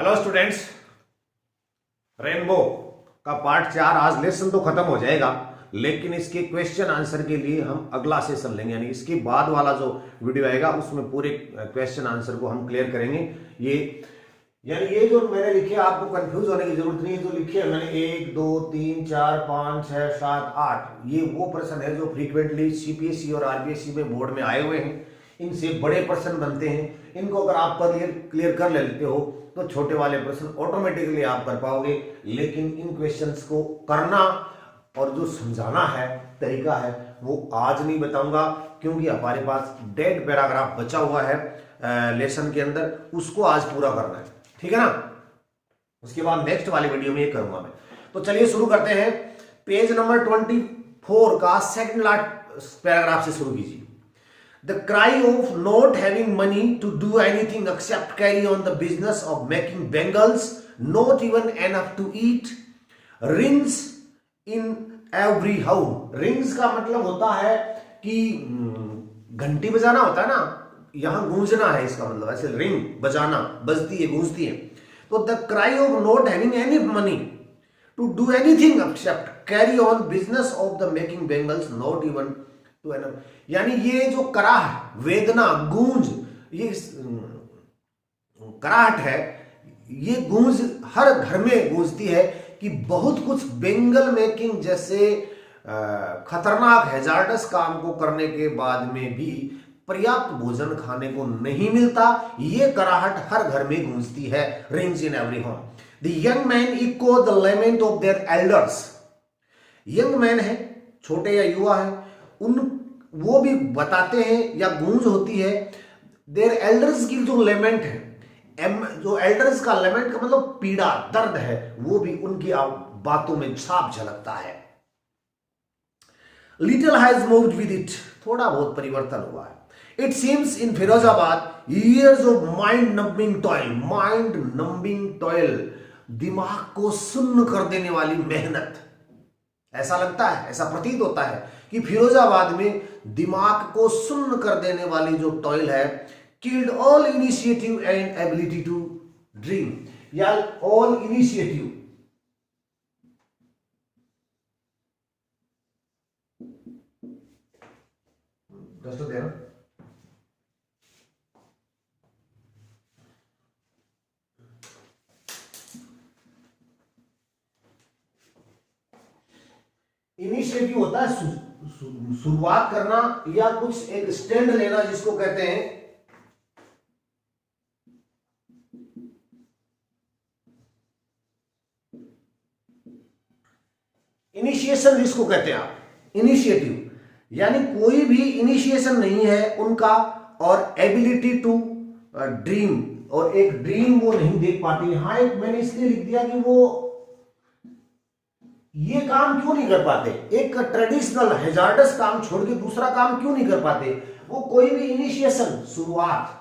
Hello students, rainbow का part 4 आज lesson तो खत्म हो जाएगा, लेकिन इसके क्वेश्चन आंसर के लिए हम अगला सेशन लेंगे। यानी इसके बाद वाला जो वीडियो आएगा उसमें पूरे क्वेश्चन आंसर को हम क्लियर करेंगे। ये जो मैंने लिखे आपको कंफ्यूज होने की जरूरत नहीं है। जो लिखे है मैंने 1 2 3 4 5 6 7 8, ये वो प्रश्न है जो फ्रीक्वेंटली सीपीएसई और आरपीएससी में बोर्ड में आए हुए हैं। इनसे बड़े प्रश्न बनते हैं। इनको अगर आप क्लियर कर लेते हो तो छोटे वाले प्रश्न ऑटोमेटिकली आप कर पाओगे। लेकिन इन क्वेश्चंस को करना और जो समझाना है तरीका है वो आज नहीं बताऊंगा, क्योंकि हमारे पास डेड पैराग्राफ बचा हुआ है लेसन के अंदर, उसको आज पूरा करना है। ठीक है ना? उसके बाद नेक्स्ट वाली वीडियो में ये करूंगा मैं। तो चलिए शुरू करते हैं। पेज नंबर 24 का सेकंड लास्ट पैराग्राफ से शुरू कीजिए। The cry of not having money to do anything except carry on the business of making bangles, not even enough to eat, rings in every house. Rings का मतलब होता है कि घंटी बजाना होता है ना, यहां गूंजना है इसका मतलब। ऐसे रिंग बजाना, बजती है, गूंजती है। तो the cry of not having any money to do anything except carry on business of the making bangles, not even to enough, यानी ये जो कराह, वेदना, गूंज, ये कराहट है, ये गूंज हर घर में गूंजती है कि बहुत कुछ बेंगल मेकिंग जैसे खतरनाक हैजार्डस काम को करने के बाद में भी पर्याप्त भोजन खाने को नहीं मिलता। ये कराहट हर घर में गूंजती है। Rings in every home. The young man echo the lament of their elders. Young man है, छोटे या युवा है, वो भी बताते हैं या गूंज होती है देयर एल्डर्स की जो लेमेंट है। जो एल्डर्स का लेमेंट का मतलब पीड़ा, दर्द है, वो भी उनकी बातों में साफ झलकता है। Little has moved with it, थोड़ा बहुत परिवर्तन हुआ है। It seems in Firozabad years of mind numbing toil. Mind numbing toil, दिमाग को सुन्न कर देने वाली मेहनत। ऐसा लगता है, ऐसा प्रतीत होता है कि फिरोजाबाद में दिमाग को सुन्न कर देने वाली जो टॉयल है, killed all initiative and ability to dream, या ऑल इनिशिएटिव, देना इनिशिएटिव होता है शुरुआत करना या कुछ एक स्टैंड लेना, जिसको कहते हैं इनिशिएशन, जिसको कहते हैं आप इनिशिएटिव। यानी कोई भी इनिशिएशन नहीं है उनका, और एबिलिटी टू ड्रीम, और एक ड्रीम वो नहीं देख पाती। हाँ, एक मैंने इसलिए लिख दिया कि वो ये काम क्यों नहीं कर पाते, एक ट्रेडिशनल हैजार्डस काम छोड़ के दूसरा काम क्यों नहीं कर पाते। वो कोई भी इनिशिएशन, शुरुआत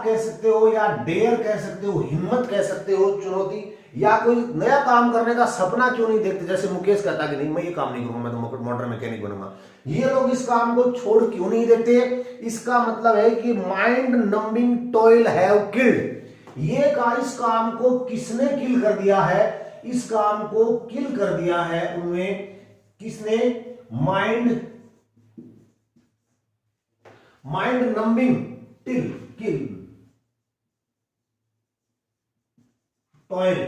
कह सकते हो, या डेयर कह सकते हो, हिम्मत कह सकते हो, चुनौती, या कोई नया काम करने का सपना क्यों नहीं देखते। जैसे मुकेश कहता कि नहीं, मैं ये काम नहीं करूंगा, मैं तो मोटर मैकेनिक बनूंगा। ये लोग इस काम को छोड़ क्यों नहीं देते। इसका मतलब है कि mind numbing toil have killed, इस काम को किसने किल कर दिया है। इस काम को किल कर दिया है उनमें किसने, माइंड नंबिंग किल टॉयल।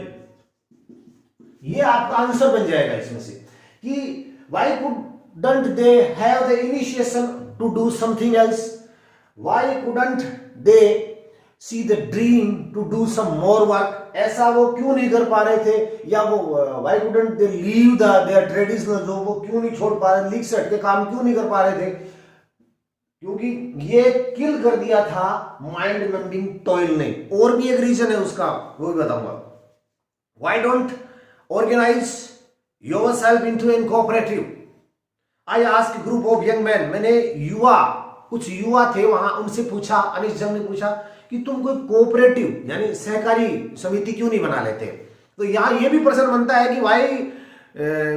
ये आपका आंसर बन जाएगा इसमें से कि why couldn't they have the initiation to do something else, why couldn't they see the dream to do some more work. ऐसा वो क्यों नहीं कर पा रहे थे, या वो why couldn't they leave their traditional job, वो क्यों नहीं छोड़ पा रहे, लीग से हटके काम क्यों नहीं कर पा रहे थे, क्योंकि ये किल कर दिया था माइंड नंबिंग टॉयल ने। और भी एक रीजन है उसका, वो भी बताऊंगा। Why don't organise yourself into an cooperative. I ask group of young man, मैंने कुछ युवा थे वहां, उनसे पूछा, अनिश जंग ने पूछा कि तुम कोई कोऑपरेटिव यानी सहकारी समिति क्यों नहीं बना लेते। तो यहां ये भी प्रश्न बनता है कि why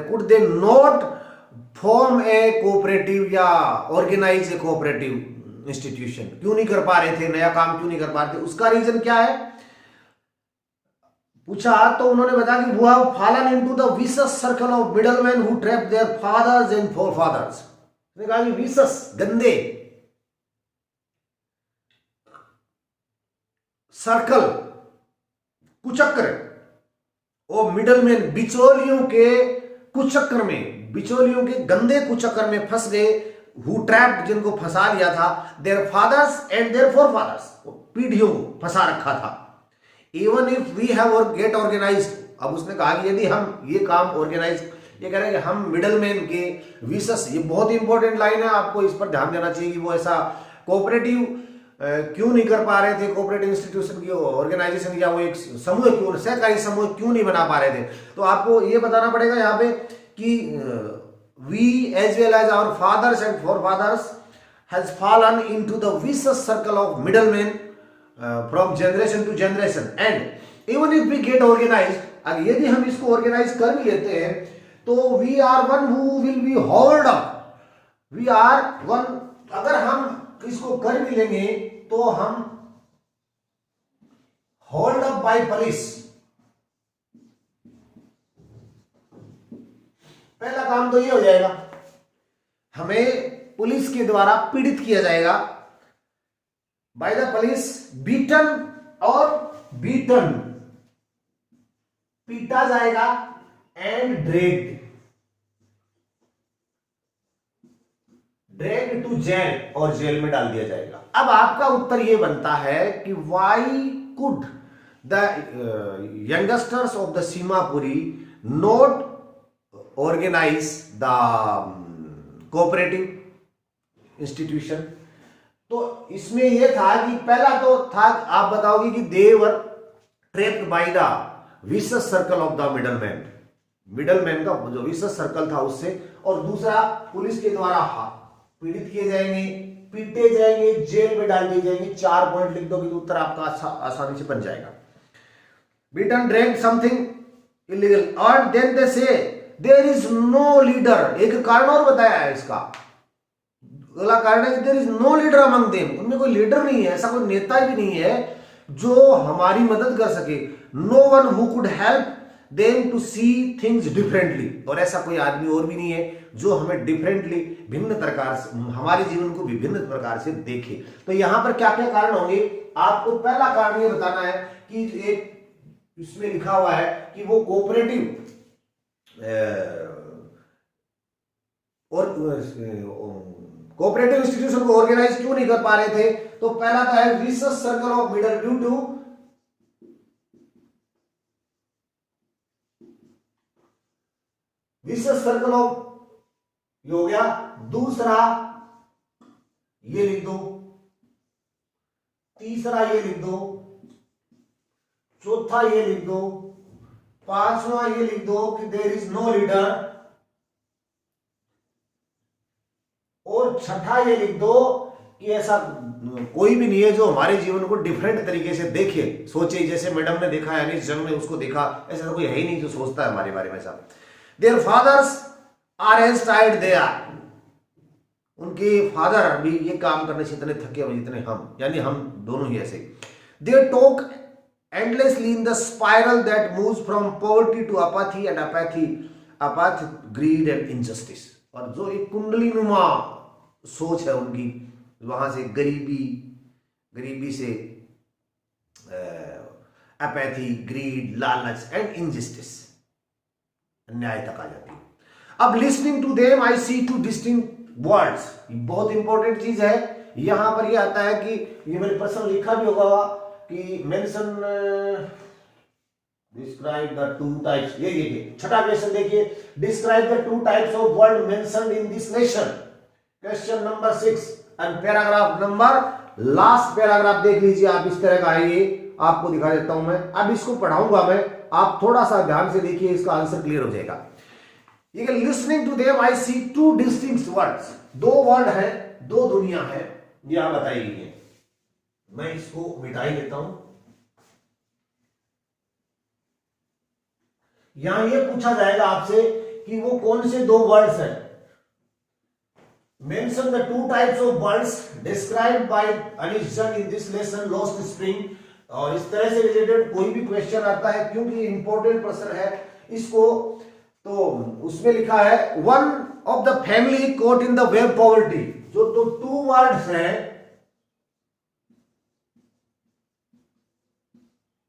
could they not form A cooperative या ऑर्गेनाइज ए कोऑपरेटिव, इंस्टीट्यूशन क्यों नहीं कर पा रहे थे, नया काम क्यों नहीं कर पा रहे थे, उसका रीजन क्या है पूछा तो उन्होंने बताया कि we have fallen into the vicious circle of middleman who trap their fathers and forefathers. उसने कहा कि विशस गंदे सर्कल कुचक्र और मिडलमैन बिचौलियों के कुचक्र में, बिचौलियों के गंदे कुचक्र में फंस गए, हु ट्रैप्ड जिनको फंसा लिया था, their fathers and their forefathers पीढ़ियों को फंसा रखा था। Even if we have get organised, अब उसने कहा कि यदि हम ये काम ऑर्गेनाइज, ये कह रहे हैं कि हम मिडलमैन के विशेष, ये बहुत इंपॉर्टेंट लाइन है, आपको इस पर ध्यान देना चाहिए कि वो ऐसा कोऑपरेटिव क्यों नहीं कर पा रहे थे, कोऑपरेटिव इंस्टीट्यूशन की ऑर्गेनाइजेशन या वो एक समूह क्यों, सहकारी समूह क्यों नहीं बना पा रहे थे। तो आपको ये बताना पड़ेगा यहाँ पे कि we as well as our fathers and forefathers has fallen into the vicious circle of middleman from generation to generation and even if we get organised, अगर यदि हम इसको ऑर्गेनाइज कर भी लेते हैं तो we are one who will be hold up, we are one, अगर हम इसको कर भी लेंगे तो हम होल्ड अप बाय पुलिस। पहला काम तो ये हो जाएगा, हमें पुलिस के द्वारा पीड़ित किया जाएगा, बाय द पुलिस, बीटन और बीटन, पीटा जाएगा एंड ड्रैग्ड टू जेल, और जेल में डाल दिया जाएगा। अब आपका उत्तर यह बनता है कि why could the youngsters of the Seemapuri not organise the cooperative institution. तो इसमें यह था कि पहला तो था, आप बताओगे कि they were trapped by the vicious circle of the middleman, middleman का जो विशेष सर्कल था उससे, और दूसरा पुलिस के द्वारा पीड़ित किए जाएंगे, पीटे जाएंगे, जेल में डाल दिए जाएंगे। 4 पॉइंट लिख दोगे तो उत्तर आपका आसानी से बन जाएगा। बीटन ड्रैंक समथिंग इलीगल और देन दे से देयर इज नो लीडर। एक कारण और बताया है इसका, अगला कारण है कि there is no leader among them, उनमें कोई लीडर नहीं है, ऐसा कोई नेता भी नहीं है जो हमारी मदद कर सके। No one who could help them to see things differently, और ऐसा कोई आदमी और भी नहीं है जो हमें डिफरेंटली, भिन्न प्रकार से, हमारे जीवन को विभिन्न प्रकार से देखे। तो यहां पर क्या क्या कारण होंगे, आपको पहला कारण ये बताना है कि एक इसमें लिखा हुआ है कि वो कोऑपरेटिव और कोऑपरेटिव इंस्टीट्यूशन को ऑर्गेनाइज क्यों नहीं कर पा रहे थे। तो पहला तो है विशेष circle of middle due to vicious circle of, ये हो गया। दूसरा ये लिख दो, तीसरा ये लिख दो, चौथा ये लिख दो, पांचवा ये लिख दो कि देयर इज नो लीडर, और छठा ये लिख दो कि ऐसा कोई भी नहीं है जो हमारे जीवन को डिफरेंट तरीके से देखे, सोचे, जैसे मैडम ने देखा यानी जंग ने उसको देखा, ऐसा तो कोई है ही नहीं जो सोचता है हमारे बारे में ऐसा। Their fathers are as tired they are, उनके फादर भी ये काम करने से इतने थके हुए जितने हम, यानी हम दोनों ही ऐसे। They talk endlessly in the spiral that moves from poverty to apathy and apathy greed and injustice, और जो एक कुंडली नुमा सोच है उनकी, वहां से गरीबी से अपैथी, ग्रीड, लालच एंड इनजस्टिस, अन्याय तक आ जाती है। अब listening to them I see two distinct words, बहुत इंपॉर्टेंट चीज है। यहां पर ये आता है कि ये मेरे प्रश्न लिखा भी होगा कि mention describe the two types, ये देखिए छठा क्वेश्चन देखिए, describe the two types of word mentioned in this lesson, question number 6 and paragraph number, last paragraph देख लीजिए आप, इस तरह का है ये, आपको दिखा देता हूं मैं। अब इसको पढ़ाऊंगा मैं, आप थोड़ा सा ध्यान से देखिए, इसका आंसर क्लियर हो जाएगा। ये listening to them I see two distinct words, दो वर्ड है, दो दुनिया है, यहां बताई गई है। मैं इसको मिटा ही देता हूं। यहां ये पूछा जाएगा आपसे कि वो कौन से दो वर्ड्स हैं, Mention the two types of birds described by Anish Jung in this lesson, Lost Spring। और इस तरह से रिलेटेड कोई भी क्वेश्चन आता है, क्योंकि इंपॉर्टेंट प्रश्न है इसको, तो उसमें लिखा है one of the family caught in the web poverty. जो तो टू वर्ड्स हैं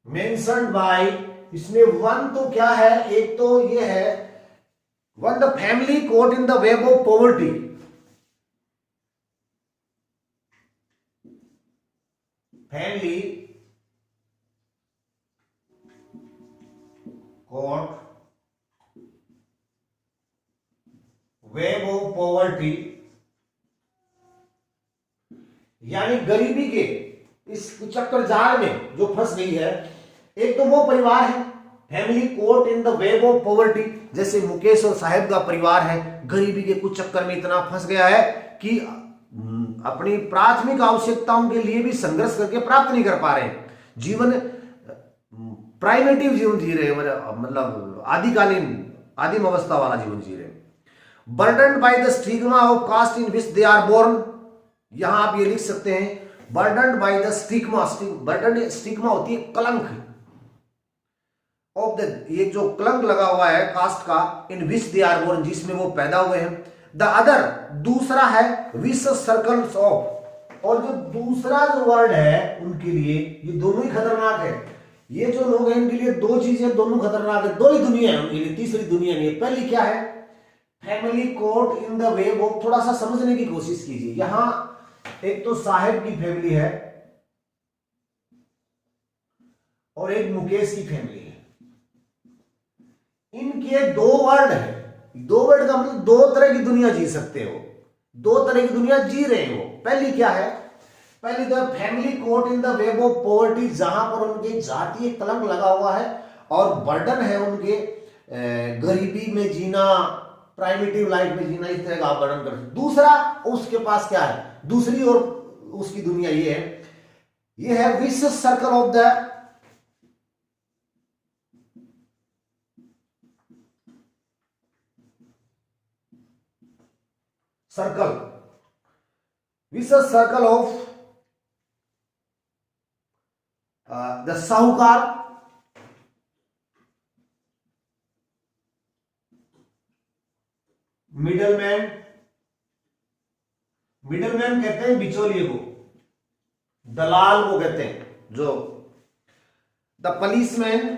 मेंशन्ड बाय, इसमें वन तो क्या है, एक तो ये है one the family caught in the web of poverty. Family caught web of poverty, यानी गरीबी के इस चक्कर जाल में जो फंस गई है। एक तो वो परिवार है family caught in the web of poverty, जैसे मुकेश और साहेब का परिवार है, गरीबी के कुछ चक्कर में इतना फंस गया है कि अपनी प्राथमिक आवश्यकताओं के लिए भी संघर्ष करके प्राप्त नहीं कर पा रहे हैं। जीवन प्राइमेटिव जीवन जी रहे, मतलब आदिकालीन आदिम अवस्था वाला जीवन जी रहे। Burdened by the stigma of caste in which they are born, यहां आप ये लिख सकते हैं burdened by the stigma. Burden stigma होती है कलंक ऑफ द, ये जो कलंक लगा हुआ है कास्ट का, इन विच दे आर बोर्न, जिसमें वो पैदा हुए हैं। द अदर, दूसरा है विशेष सर्कल्स ऑफ, और जो दूसरा जो वर्ड है उनके लिए ये दोनों ही खतरनाक है। ये जो लोग हैं इनके लिए दो चीजें दोनों खतरनाक है, दो ही दुनिया है उनके लिए, तीसरी दुनिया नहीं है। पहली क्या है, family caught in the web of, थोड़ा सा समझने की कोशिश कीजिए। यहां एक तो साहेब की फैमिली है और एक मुकेश की फैमिली है, इनके दो वर्ड है। दो वर्ड का मतलब दो तरह की दुनिया जी सकते हो, दो तरह की दुनिया जी रहे हो। पहली क्या है, पहली तो family caught in the web of poverty, जहां पर उनके जातीय कलंक लगा हुआ है और बर्डन है उनके गरीबी में जीना, प्राइमेटिव लाइफ में जीना, इस तरह का आप वर्णन कर। दूसरा उसके पास क्या है, दूसरी और उसकी दुनिया ये है विशेष सर्कल ऑफ द, सर्कल, विशेष सर्कल ऑफ द साहूकार, मिडलमैन, मिडलमैन कहते हैं बिचौलिए को, दलाल को कहते हैं जो, द पुलिसमैन,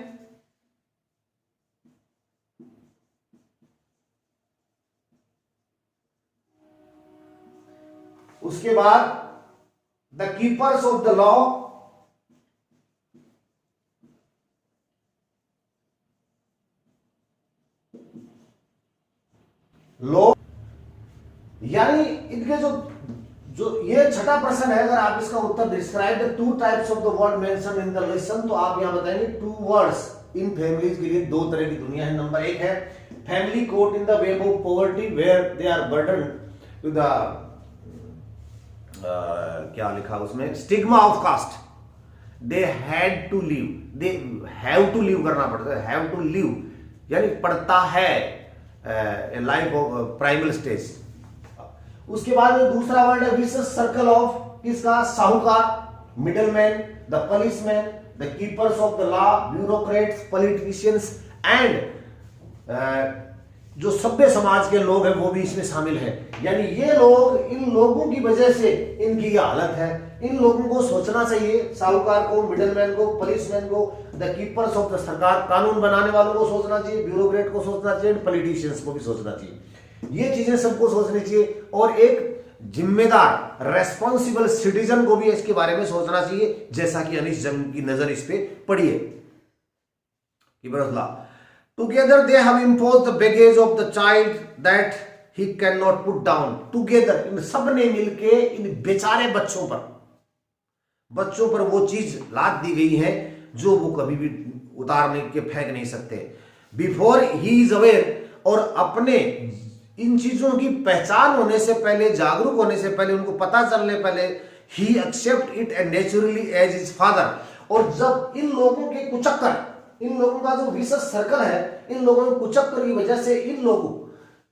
उसके बाद the keepers of the law, law, यानी इनके जो ये छठा प्रश्न है, अगर आप इसका उत्तर describe the two types of the word mention in the lesson, तो आप यहां बताएंगे टू वर्ड्स इन फैमिलीज के लिए दो तरह की दुनिया है। नंबर एक है family caught in the web of poverty where they are burden to the, क्या लिखा उसमें, stigma of caste, they had to live, they have to live करना पड़ता है, हैव टू लिव यानी पड़ता है, लाइफ ऑफ प्राइमल स्टेज। उसके बाद दूसरा वर्ड है विशेष सर्कल ऑफ किसका, साहूकार, middleman, the policeman, the keepers of the law, bureaucrats, politicians and जो सभ्य समाज के लोग हैं वो भी इसमें शामिल है। यानी ये लोग, इन लोगों की वजह से इनकी हालत है। इन लोगों को सोचना चाहिए, साहूकार को, मिडलमैन को, पुलिसमैन को, द कीपर्स ऑफ द, सरकार कानून बनाने वालों को सोचना चाहिए, ब्यूरोक्रेट को सोचना चाहिए, पॉलिटिशियंस को भी सोचना चाहिए। ये चीजें सबको सोचनी चाहिए और एक जिम्मेदार रेस्पॉन्सिबल सिटीजन को भी इसके बारे में सोचना चाहिए, जैसा कि अनीश जंग की नजर इस पे पड़ी है। Together they have imposed the baggage of the child that he can not put down. Together, इन सब ने मिलके इन बेचारे बच्चों पर वो चीज लाद दी गई है जो वो कभी भी उतारने के फेंक नहीं सकते। बिफोर ही इज अवेयर, और अपने इन चीजों की पहचान होने से पहले, जागरूक होने से पहले, उनको पता चलने पहले, ही accept it and naturally as his father. और जब इन लोगों के कुचक्कर, इन लोगों का जो विशेष सर्कल है, इन लोगों के कुचक्कर की वजह से इन लोगों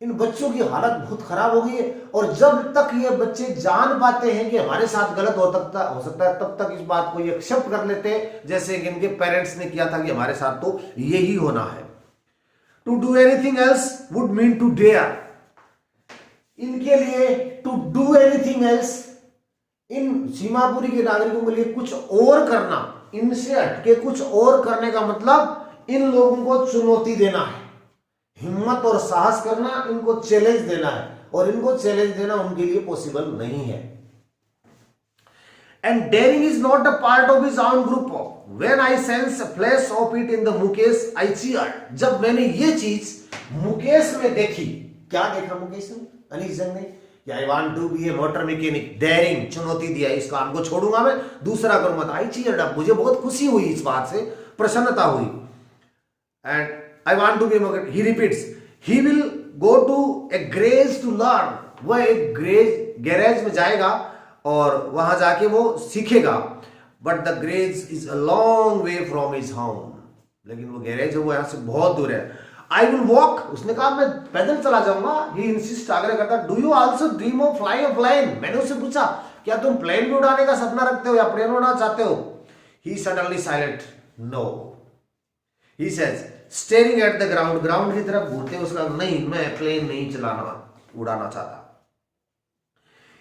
इन बच्चों की हालत बहुत खराब हो गई है। और जब तक ये बच्चे जान पाते हैं कि हमारे साथ गलत हो सकता है, तब तक इस बात को ये एक्सेप्ट कर लेते हैं, जैसे कि इनके पेरेंट्स ने किया था कि हमारे साथ तो यही होना है। To do anything else would mean to dare. इनके लिए टू डू एनीथिंग एल्स, इन सीमापुरी के नागरिकों के लिए कुछ और करना, इनसे हटके कुछ और करने का मतलब इन लोगों को चुनौती देना है, हिम्मत और साहस करना, इनको चैलेंज देना है, और इनको चैलेंज देना उनके लिए पॉसिबल नहीं है। And daring is not a part of his own group of when I sense a flash of it in the Mukesh I cheered. जब मैंने ये चीज मुकेश में देखी, क्या देखा मुकेश ने, अनिश जंग ने, I want to be a motor mechanic, daring, चुनौती दिया, इस काम को छोड़ूंगा मैं, दूसरा करूंगा। आई चीयर्ड अप, मुझे बहुत खुशी हुई, इस बात से प्रसन्नता हुई। And I want to be a mechanic. He repeats, he will go to a garage to learn. वह एक गैरेज में जाएगा और वहां जाके वो सीखेगा। But the garage is a long way from his home. लेकिन वो गैरेज है वो यहाँ से बहुत दूर है। I will walk. उसने कहा मैं पैदल चला जाऊंगा। He insists, आग्रह करता, Do you also dream of flying a plane? मैंने उससे पूछा, क्या तुम प्लेन भी उड़ाने का सपना रखते हो या प्लेन उड़ाना चाहते हो? He suddenly silent. No. He says, staring at the ground, ground की तरफ घूरते हुए उसका, नहीं मैं प्लेन नहीं चलाना, उड़ाना चाहता।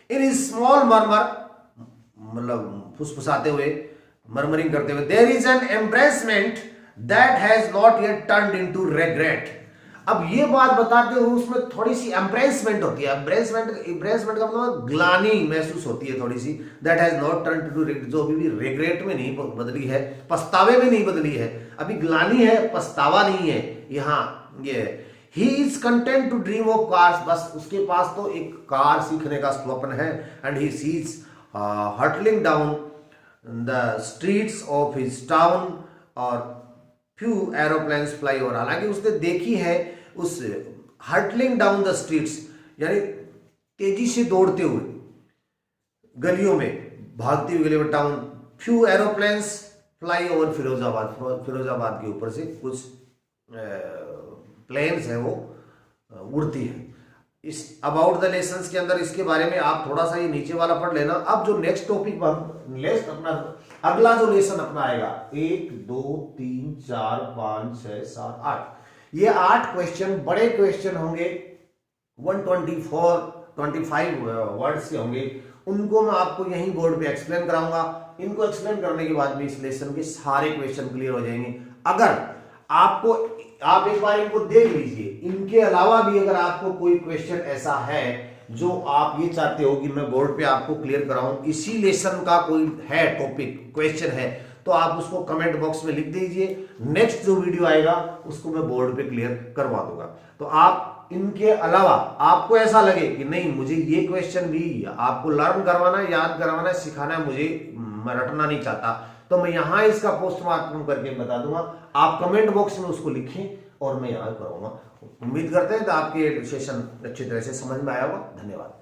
इन इज स्मॉल मर्मर, मतलब फुसफुसाते हुए, मर्मरिंग करते हुए, there is an embarrassment that has not yet turned into regret. अब ये बात बताते हुए उसमें थोड़ी सी एम्ब्रेसमेंट होती है। एम्ब्रेसमेंट का मतलब ग्लानी महसूस होती है थोड़ी सी। That has not turned into regret, जो अभी भी रिग्रेट में नहीं बदली है, पछतावे में नहीं बदली है, अभी ग्लानी है, पछतावा नहीं है। यहाँ ये he is content to dream of cars, बस उसके पास तो एक कार सीखने का स्वप्न है। And he sees hurtling down the streets of his town और फ्यू एरोप्लेन्स फ्लाई ओवर। हालांकि उसने देखी है उस हटलिंग डाउन द स्ट्रीट्स, यानी तेजी से दौड़ते हुए गलियों में, भागती हुई गलियों में, town, few aeroplanes fly over Firozabad, Firozabad के ऊपर से कुछ प्लेन्स है वो उड़ती है। इस अबाउट द लेसन्स के अंदर इसके बारे में आप थोड़ा सा ये नीचे वाला पढ़ लेना। अब जो नेक्स्ट टॉपिक पर अपना अगला जो लेसन अपना आएगा, 1 2 3 4 5 6 7 8, ये 8 क्वेश्चन बड़े क्वेश्चन होंगे, 124-25 वर्ड्स के होंगे। उनको मैं आपको यहीं बोर्ड पे एक्सप्लेन कराऊंगा। इनको एक्सप्लेन करने के बाद में इस लेसन के सारे क्वेश्चन क्लियर हो जाएंगे। अगर आपको, आप एक बार इनको देख लीजिए, इनके अलावा भी अगर आपको कोई क्वेश्चन ऐसा है जो आप ये चाहते हो कि मैं बोर्ड पे आपको क्लियर कराऊं, इसी लेसन का कोई है टॉपिक, क्वेश्चन है, तो आप उसको कमेंट बॉक्स में लिख दीजिए। नेक्स्ट जो वीडियो आएगा उसको मैं बोर्ड पे क्लियर करवा दूंगा। तो आप इनके अलावा आपको ऐसा लगे कि नहीं मुझे ये क्वेश्चन भी आपको लर्न करवाना है, याद करवाना है, सिखाना है, मुझे मैं रटना नहीं चाहता, तो मैं यहां इसका पोस्टमार्टम करके बता दूंगा। आप कमेंट बॉक्स में उसको लिखें और मैं यहां करूंगा। उम्मीद करते हैं कि आपके सेशन अच्छी तरह से समझ में आया होगा। धन्यवाद।